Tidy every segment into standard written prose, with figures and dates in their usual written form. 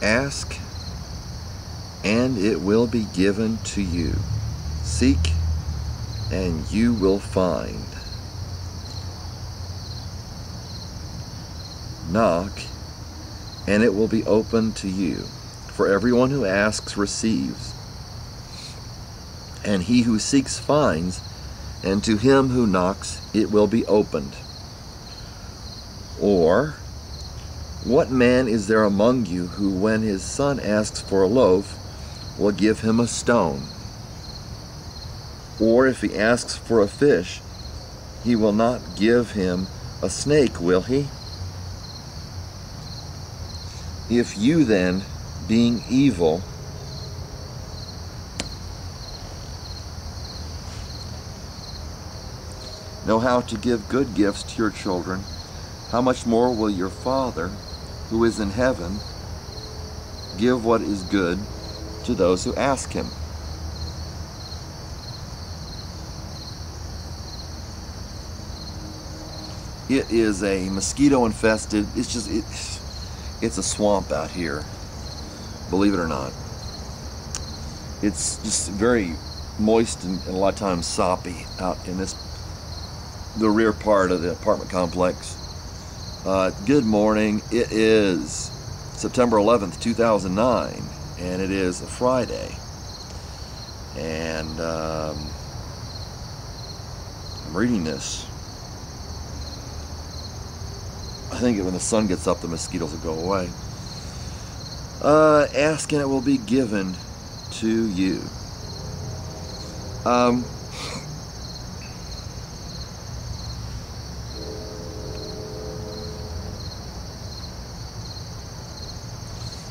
Ask, and it will be given to you. Seek, and you will find. Knock, and it will be opened to you. For everyone who asks receives, and he who seeks finds, and to him who knocks it will be opened. Or, what man is there among you who, when his son asks for a loaf, will give him a stone? Or if he asks for a fish, he will not give him a snake, will he? If you then, being evil, know how to give good gifts to your children, how much more will your Father, who is in heaven, give what is good to those who ask him? It is a mosquito infested, it's a swamp out here, believe it or not. It's just very moist and a lot of times soppy out in the rear part of the apartment complex. Good morning. It is September 11th, 2009, and it is a Friday. And I'm reading this. I think when the sun gets up, the mosquitoes will go away. Ask and it will be given to you.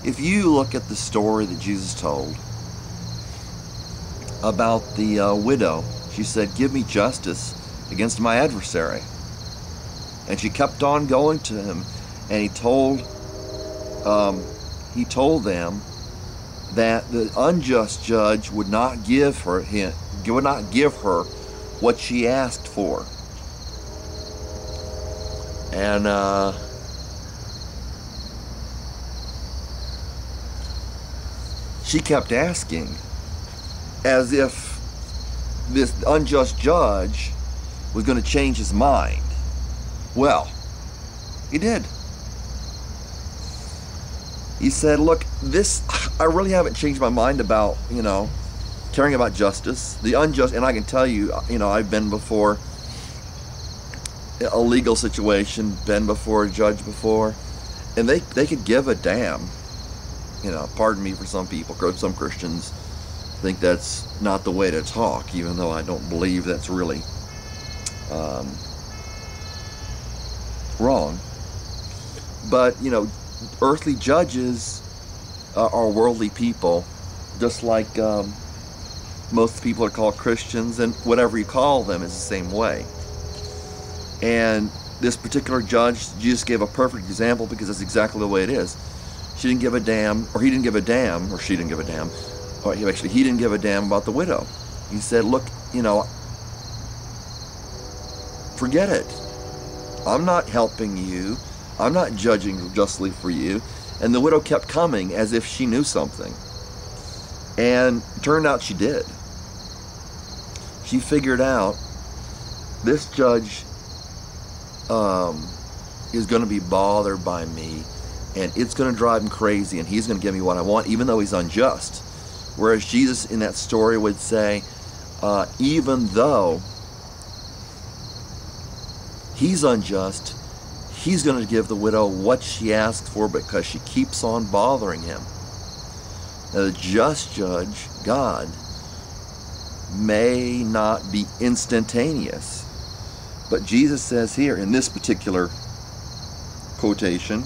If you look at the story that Jesus told about the widow, she said, "Give me justice against my adversary." And she kept on going to him, and he told them that the unjust judge would not give her what she asked for. And she kept asking, as if this unjust judge was going to change his mind. Well, he did. He said, look, I really haven't changed my mind about, caring about justice. The unjust, and I can tell you, I've been before a legal situation, been before a judge before, and they could give a damn. Pardon me for some people, some Christians think that's not the way to talk, even though I don't believe that's really wrong. But, earthly judges are worldly people, just like most people are called Christians, and whatever you call them is the same way. And this particular judge, Jesus gave a perfect example because that's exactly the way it is. She didn't give a damn, or he didn't give a damn, or she didn't give a damn, or actually he didn't give a damn about the widow. He said, look, forget it. I'm not helping you. I'm not judging justly for you. And the widow kept coming as if she knew something. And it turned out she did. She figured out this judge is going to be bothered by me, and it's going to drive him crazy, and he's going to give me what I want, even though he's unjust. Whereas Jesus in that story would say, even though he's unjust, he's going to give the widow what she asked for because she keeps on bothering him. Now, the just judge, God, may not be instantaneous. But Jesus says here in this particular quotation,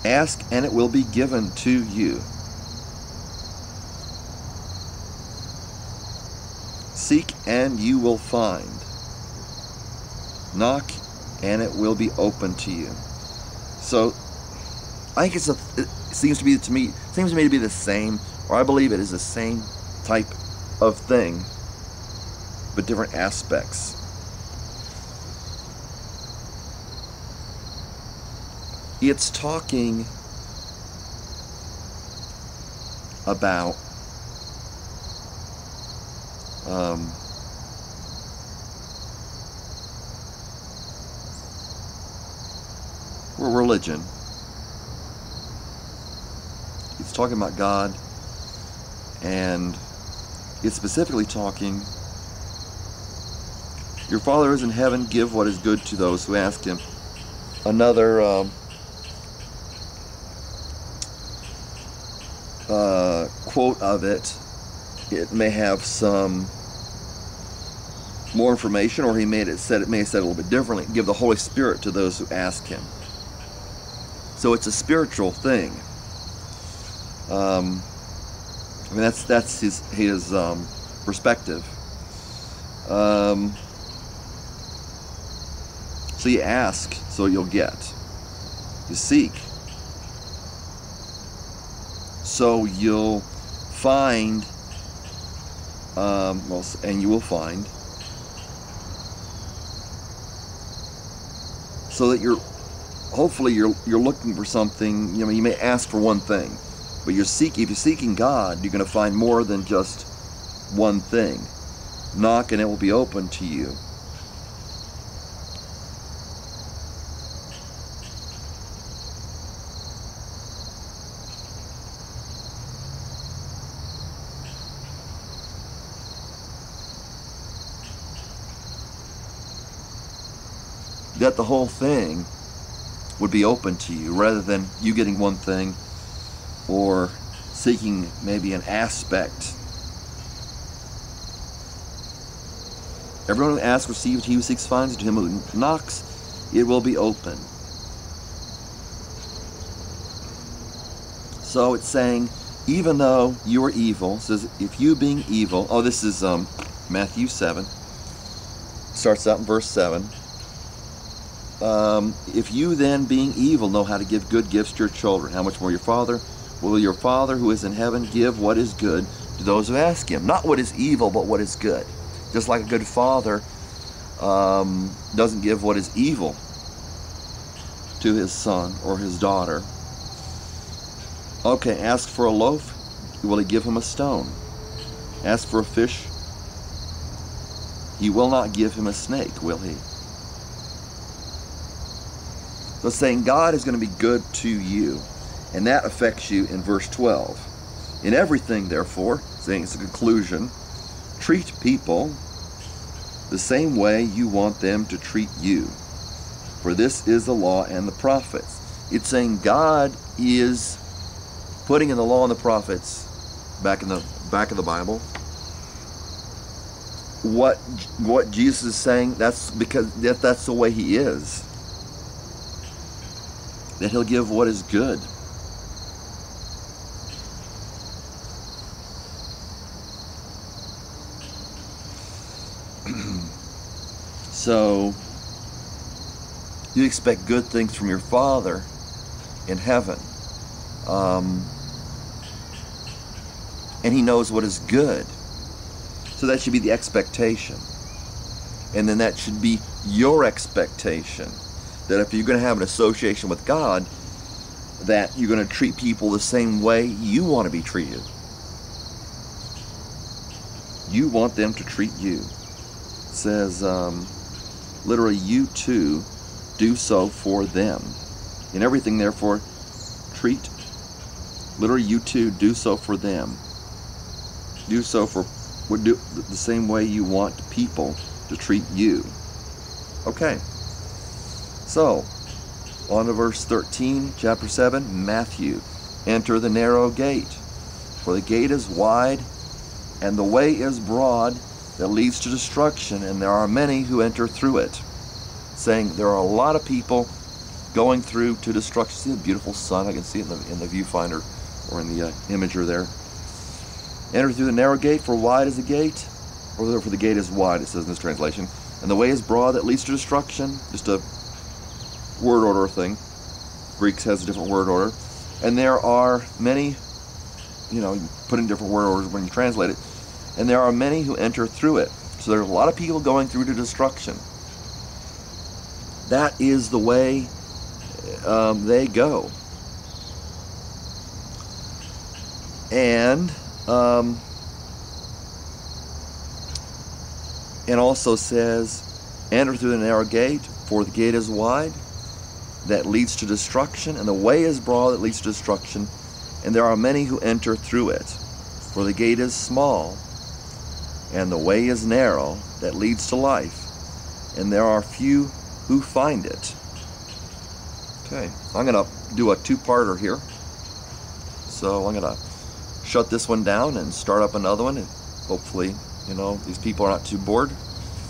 ask and it will be given to you. Seek and you will find. Knock and it will be open to you. So I think it seems to me to be the same, or I believe it is the same type of thing, but different aspects. It's talking about religion. It's talking about God, and it's specifically talking, your Father is in heaven, give what is good to those who ask Him. Another quote of it, it may have some more information, or he may have said it a little bit differently. Give the Holy Spirit to those who ask Him. So it's a spiritual thing. I mean, that's his perspective. So you ask, so you'll get. You seek, so you'll find. And you will find. So that hopefully you're looking for something. You know, you may ask for one thing, but if you're seeking God, you're going to find more than just one thing. Knock and it will be open to you. That the whole thing would be open to you, rather than you getting one thing or seeking maybe an aspect. Everyone who asks receives, he who seeks finds, to him who knocks it will be open. So it's saying, even though you are evil, it says, if you being evil, this is Matthew 7, starts out in verse 7. If you then, being evil, know how to give good gifts to your children, how much more your Father who is in heaven give what is good to those who ask Him? Not what is evil, but what is good. Just like a good father doesn't give what is evil to his son or his daughter. Okay, ask for a loaf, will He give him a stone? Ask for a fish, He will not give him a snake, will He? So it's saying God is going to be good to you, and that affects you in verse 12. In everything, therefore, saying it's a conclusion, treat people the same way you want them to treat you, for this is the law and the prophets. It's saying God is putting in the law and the prophets back in the back of the Bible. What Jesus is saying, that's because that's the way He is. That He'll give what is good. So you expect good things from your Father in heaven, and He knows what is good. So that should be the expectation, and then that should be your expectation. That if you're going to have an association with God, that you're going to treat people the same way you want to be treated. You want them to treat you. It says, literally, you too do so for them. In everything, therefore, treat, literally, you too do so for them. Do so for, would do the same way you want people to treat you. Okay. So, on to verse 13, chapter 7, Matthew. Enter the narrow gate, for the gate is wide, and the way is broad that leads to destruction, and there are many who enter through it. Saying there are a lot of people going through to destruction. See the beautiful sun? I can see it in the viewfinder, or in the imager there. Enter through the narrow gate, for wide is the gate, or therefore the gate is wide, it says in this translation, and the way is broad that leads to destruction. Just a word order thing. Greeks has a different word order. And there are many, you put in different word orders when you translate it, and there are many who enter through it. So there's a lot of people going through to destruction. That is the way they go. And also says, enter through the narrow gate, for the gate is wide that leads to destruction, and the way is broad that leads to destruction, and there are many who enter through it. For the gate is small, and the way is narrow that leads to life, and there are few who find it. Okay, I'm going to do a two-parter here. So I'm going to shut this one down and start up another one, and hopefully, these people are not too bored.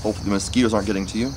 Hopefully the mosquitoes aren't getting to you.